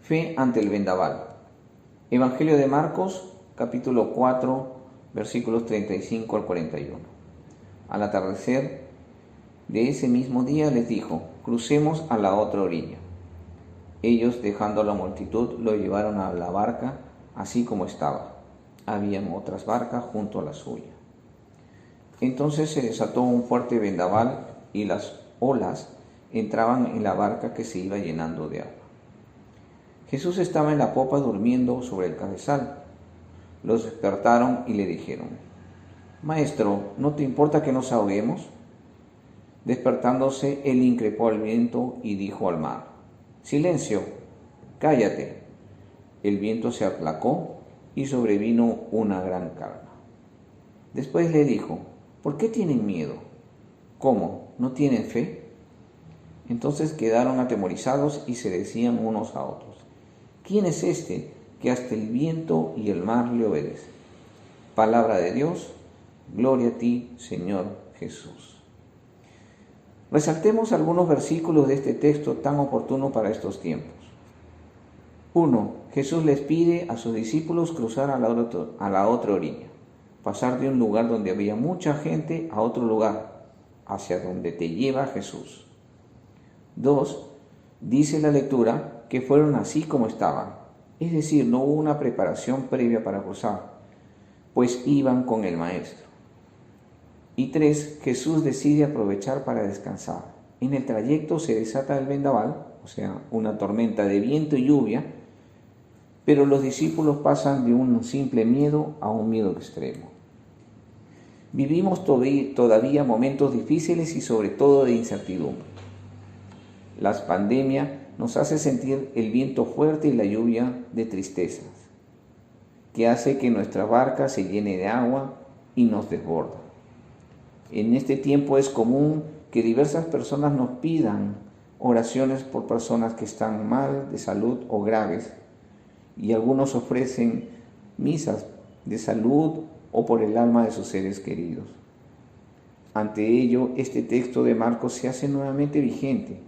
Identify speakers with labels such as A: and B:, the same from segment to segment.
A: Fe ante el vendaval. Evangelio de Marcos, capítulo 4, versículos 35 al 41. Al atardecer de ese mismo día les dijo: crucemos a la otra orilla. Ellos, dejando a la multitud, lo llevaron a la barca así como estaba. Habían otras barcas junto a la suya. Entonces se desató un fuerte vendaval y las olas entraban en la barca que se iba llenando de agua. Jesús estaba en la popa durmiendo sobre el cabezal. Los despertaron y le dijeron: Maestro, ¿no te importa que nos ahoguemos? Despertándose, él increpó al viento y dijo al mar: Silencio, cállate. El viento se aplacó y sobrevino una gran calma. Después le dijo: ¿Por qué tienen miedo? ¿Cómo? ¿No tienen fe? Entonces quedaron atemorizados y se decían unos a otros: ¿Quién es este que hasta el viento y el mar le obedecen? Palabra de Dios, gloria a ti, Señor Jesús. Resaltemos algunos versículos de este texto tan oportuno para estos tiempos. 1. Jesús les pide a sus discípulos cruzar a la otra orilla, pasar de un lugar donde había mucha gente a otro lugar, hacia donde te lleva Jesús. 2. Dice la lectura que fueron así como estaban, es decir, no hubo una preparación previa para cruzar, pues iban con el Maestro. Y 3. Jesús decide aprovechar para descansar. En el trayecto se desata el vendaval, o sea, una tormenta de viento y lluvia, pero los discípulos pasan de un simple miedo a un miedo extremo. Vivimos todavía momentos difíciles y sobre todo de incertidumbre. La pandemia nos hace sentir el viento fuerte y la lluvia de tristezas, que hace que nuestra barca se llene de agua y nos desborda. En este tiempo es común que diversas personas nos pidan oraciones por personas que están mal de salud o graves, y algunos ofrecen misas de salud o por el alma de sus seres queridos. Ante ello, este texto de Marcos se hace nuevamente vigente,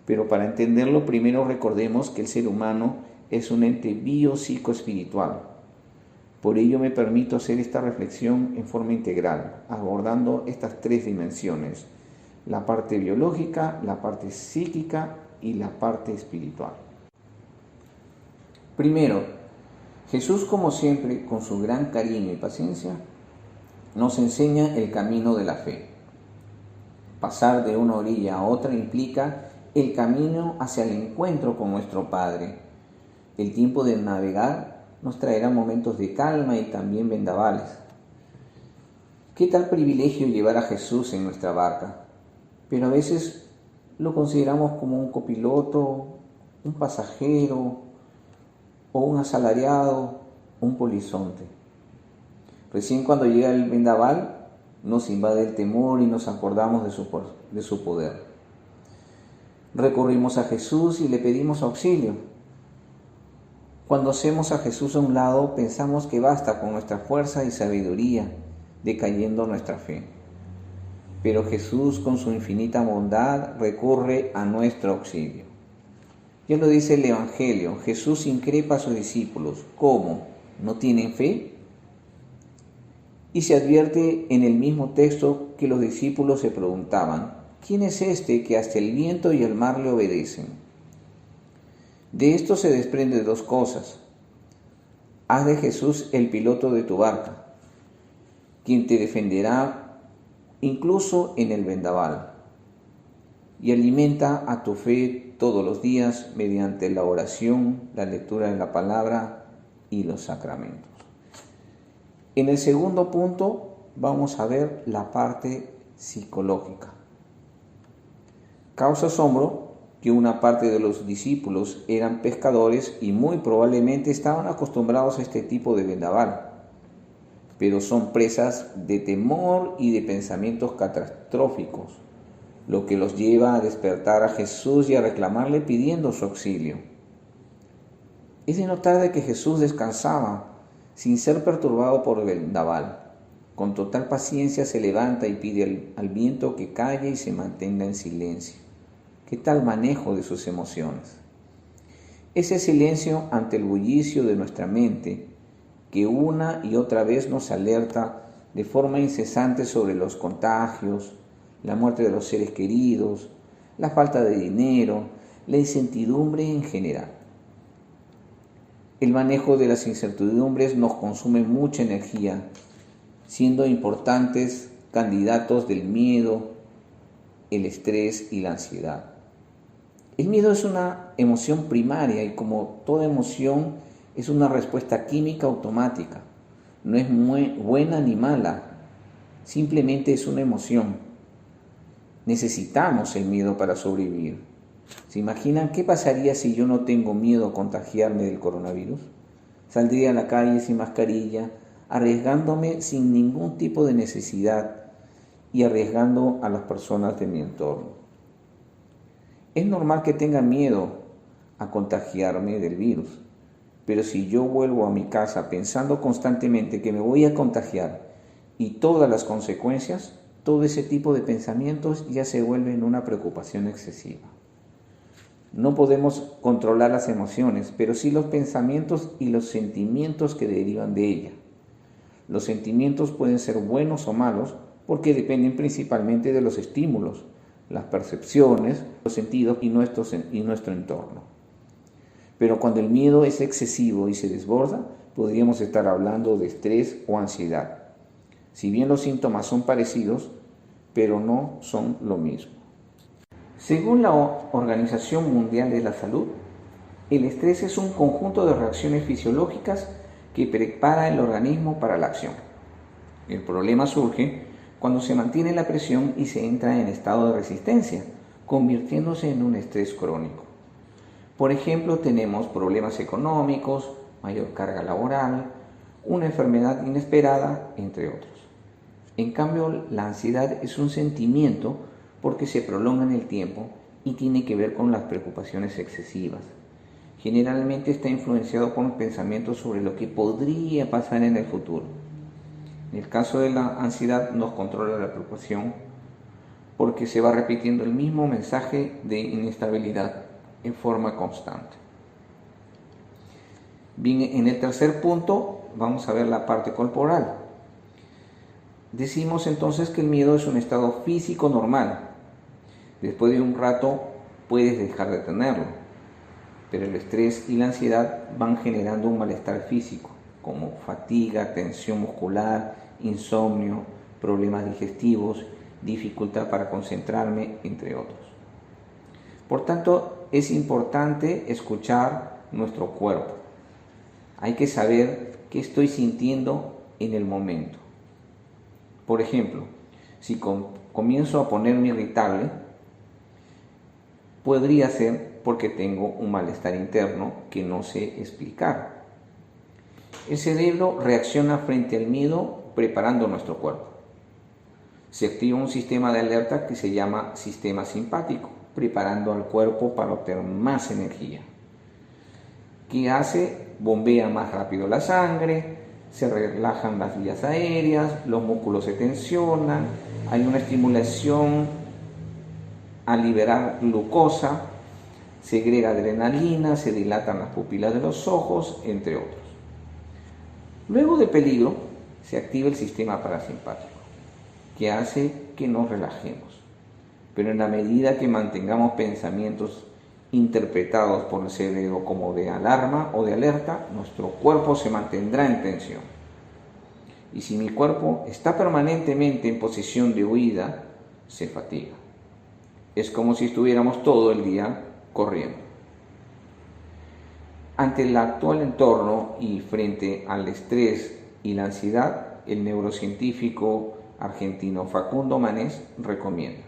A: pero para entenderlo primero recordemos que el ser humano es un ente biopsicoespiritual. Por ello me permito hacer esta reflexión en forma integral, abordando estas tres dimensiones: la parte biológica, la parte psíquica y la parte espiritual. Primero, Jesús, como siempre, con su gran cariño y paciencia, nos enseña el camino de la fe. Pasar de una orilla a otra implica el camino hacia el encuentro con nuestro Padre. El tiempo de navegar nos traerá momentos de calma y también vendavales. ¿Qué tal privilegio llevar a Jesús en nuestra barca? Pero a veces lo consideramos como un copiloto, un pasajero o un asalariado, un polizonte. Recién cuando llega el vendaval nos invade el temor y nos acordamos de su poder. Recurrimos a Jesús y le pedimos auxilio. Cuando hacemos a Jesús a un lado, pensamos que basta con nuestra fuerza y sabiduría, decayendo nuestra fe. Pero Jesús, con su infinita bondad, recurre a nuestro auxilio. Ya lo dice el Evangelio: Jesús increpa a sus discípulos. ¿Cómo? ¿No tienen fe? Y se advierte en el mismo texto que los discípulos se preguntaban: ¿quién es este que hasta el viento y el mar le obedecen? De esto se desprende dos cosas. Haz de Jesús el piloto de tu barca, quien te defenderá incluso en el vendaval, y alimenta a tu fe todos los días mediante la oración, la lectura de la palabra y los sacramentos. En el segundo punto vamos a ver la parte psicológica. Causa asombro que una parte de los discípulos eran pescadores y muy probablemente estaban acostumbrados a este tipo de vendaval, pero son presas de temor y de pensamientos catastróficos, lo que los lleva a despertar a Jesús y a reclamarle pidiendo su auxilio. Es de notar de que Jesús descansaba sin ser perturbado por el vendaval. Con total paciencia se levanta y pide al viento que calle y se mantenga en silencio. ¿Qué tal manejo de sus emociones? Ese silencio ante el bullicio de nuestra mente que una y otra vez nos alerta de forma incesante sobre los contagios, la muerte de los seres queridos, la falta de dinero, la incertidumbre en general. El manejo de las incertidumbres nos consume mucha energía, siendo importantes candidatos del miedo, el estrés y la ansiedad. El miedo es una emoción primaria y como toda emoción es una respuesta química automática. No es muy buena ni mala, simplemente es una emoción. Necesitamos el miedo para sobrevivir. ¿Se imaginan qué pasaría si yo no tengo miedo a contagiarme del coronavirus? Saldría a la calle sin mascarilla, arriesgándome sin ningún tipo de necesidad y arriesgando a las personas de mi entorno. Es normal que tenga miedo a contagiarme del virus, pero si yo vuelvo a mi casa pensando constantemente que me voy a contagiar y todas las consecuencias, todo ese tipo de pensamientos ya se vuelven una preocupación excesiva. No podemos controlar las emociones, pero sí los pensamientos y los sentimientos que derivan de ella. Los sentimientos pueden ser buenos o malos porque dependen principalmente de los estímulos, las percepciones, los sentidos y nuestro entorno. Pero cuando el miedo es excesivo y se desborda, podríamos estar hablando de estrés o ansiedad. Si bien los síntomas son parecidos, pero no son lo mismo. Según la Organización Mundial de la Salud, el estrés es un conjunto de reacciones fisiológicas que prepara el organismo para la acción. El problema surge cuando se mantiene la presión y se entra en estado de resistencia, convirtiéndose en un estrés crónico. Por ejemplo, tenemos problemas económicos, mayor carga laboral, una enfermedad inesperada, entre otros. En cambio, la ansiedad es un sentimiento porque se prolonga en el tiempo y tiene que ver con las preocupaciones excesivas. Generalmente está influenciado por pensamientos sobre lo que podría pasar en el futuro. En el caso de la ansiedad nos controla la preocupación porque se va repitiendo el mismo mensaje de inestabilidad en forma constante. Bien, en el tercer punto vamos a ver la parte corporal. Decimos entonces que el miedo es un estado físico normal. Después de un rato puedes dejar de tenerlo, pero el estrés y la ansiedad van generando un malestar físico, como fatiga, tensión muscular, insomnio, problemas digestivos, dificultad para concentrarme, entre otros. Por tanto, es importante escuchar nuestro cuerpo. Hay que saber qué estoy sintiendo en el momento. Por ejemplo, si comienzo a ponerme irritable, podría ser porque tengo un malestar interno que no sé explicar. El cerebro reacciona frente al miedo preparando nuestro cuerpo. Se activa un sistema de alerta que se llama sistema simpático, preparando al cuerpo para obtener más energía. ¿Qué hace? Bombea más rápido la sangre, se relajan las vías aéreas, los músculos se tensionan, hay una estimulación a liberar glucosa, segrega adrenalina, se dilatan las pupilas de los ojos, entre otros. Luego de peligro, se activa el sistema parasimpático, que hace que nos relajemos. Pero en la medida que mantengamos pensamientos interpretados por el cerebro como de alarma o de alerta, nuestro cuerpo se mantendrá en tensión. Y si mi cuerpo está permanentemente en posición de huida, se fatiga. Es como si estuviéramos todo el día corriendo. Ante el actual entorno y frente al estrés y la ansiedad, el neurocientífico argentino Facundo Manés recomienda: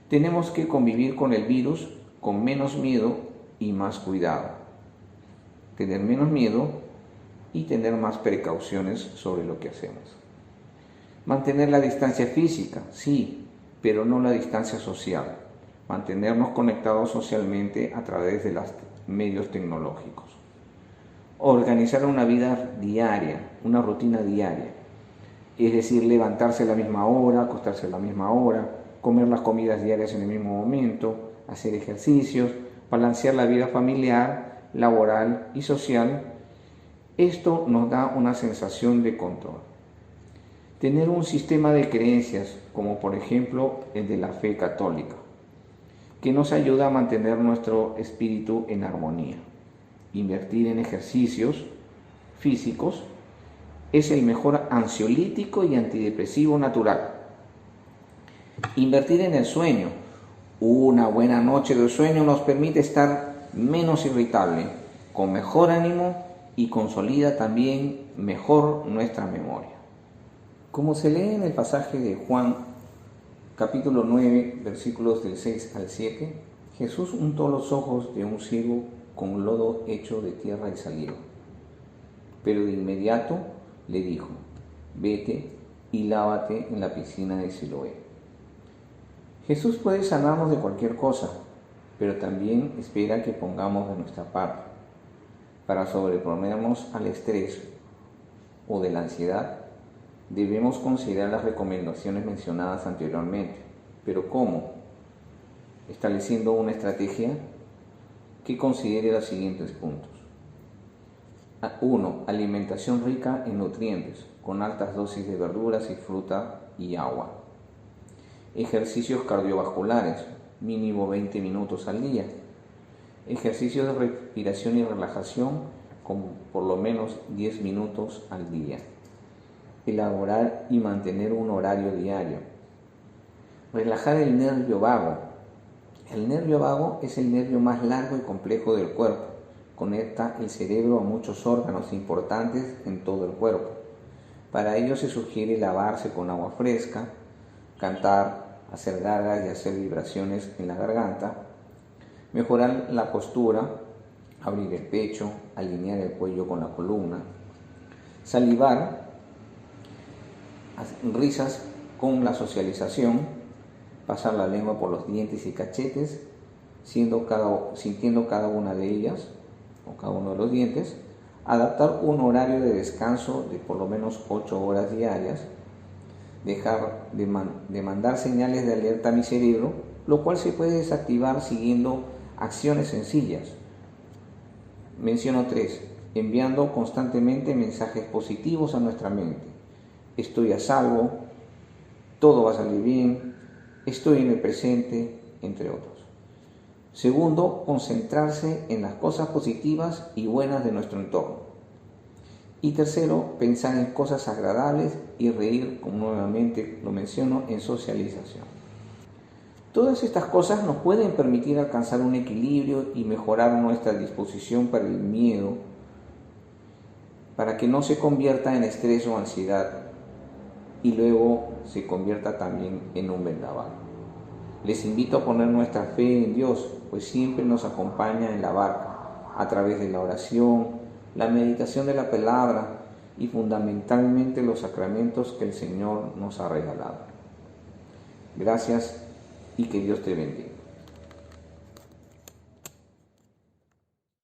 A: tenemos que convivir con el virus con menos miedo y más cuidado. Tener menos miedo y tener más precauciones sobre lo que hacemos. Mantener la distancia física, sí, pero no la distancia social. Mantenernos conectados socialmente a través de los medios tecnológicos. Organizar una vida diaria, una rutina diaria. Es decir, levantarse a la misma hora, acostarse a la misma hora, comer las comidas diarias en el mismo momento, hacer ejercicios, balancear la vida familiar, laboral y social. Esto nos da una sensación de control. Tener un sistema de creencias, como por ejemplo el de la fe católica, que nos ayuda a mantener nuestro espíritu en armonía. Invertir en ejercicios físicos es el mejor ansiolítico y antidepresivo natural. Invertir en el sueño. Una buena noche de sueño nos permite estar menos irritable, con mejor ánimo y consolida también mejor nuestra memoria. Como se lee en el pasaje de Juan, capítulo 9, versículos del 6 al 7, Jesús untó los ojos de un ciego con lodo hecho de tierra y saliva. Pero de inmediato le dijo: vete y lávate en la piscina de Siloé. Jesús puede sanarnos de cualquier cosa, pero también espera que pongamos de nuestra parte. Para sobreponernos al estrés o de la ansiedad, debemos considerar las recomendaciones mencionadas anteriormente. ¿Pero cómo? Estableciendo una estrategia que considere los siguientes puntos. 1. Alimentación rica en nutrientes, con altas dosis de verduras y fruta y agua. Ejercicios cardiovasculares, mínimo 20 minutos al día. Ejercicios de respiración y relajación, con por lo menos 10 minutos al día. Elaborar y mantener un horario diario. Relajar el nervio vago. El nervio vago es el nervio más largo y complejo del cuerpo. Conecta el cerebro a muchos órganos importantes en todo el cuerpo. Para ello se sugiere lavarse con agua fresca, cantar, hacer gargas y hacer vibraciones en la garganta, mejorar la postura, abrir el pecho, alinear el cuello con la columna, salivar, risas con la socialización, pasar la lengua por los dientes y cachetes, sintiendo cada una de ellas o cada uno de los dientes, adaptar un horario de descanso de por lo menos 8 horas diarias, dejar de mandar señales de alerta a mi cerebro, lo cual se puede desactivar siguiendo acciones sencillas. Menciono 3. Enviando constantemente mensajes positivos a nuestra mente. Estoy a salvo, todo va a salir bien, estoy en el presente, entre otros. Segundo, concentrarse en las cosas positivas y buenas de nuestro entorno. Y tercero, pensar en cosas agradables y reír, como nuevamente lo menciono, en socialización. Todas estas cosas nos pueden permitir alcanzar un equilibrio y mejorar nuestra disposición para el miedo, para que no se convierta en estrés o ansiedad y luego se convierta también en un vendaval. Les invito a poner nuestra fe en Dios, pues siempre nos acompaña en la barca, a través de la oración, la meditación de la palabra y fundamentalmente los sacramentos que el Señor nos ha regalado. Gracias y que Dios te bendiga.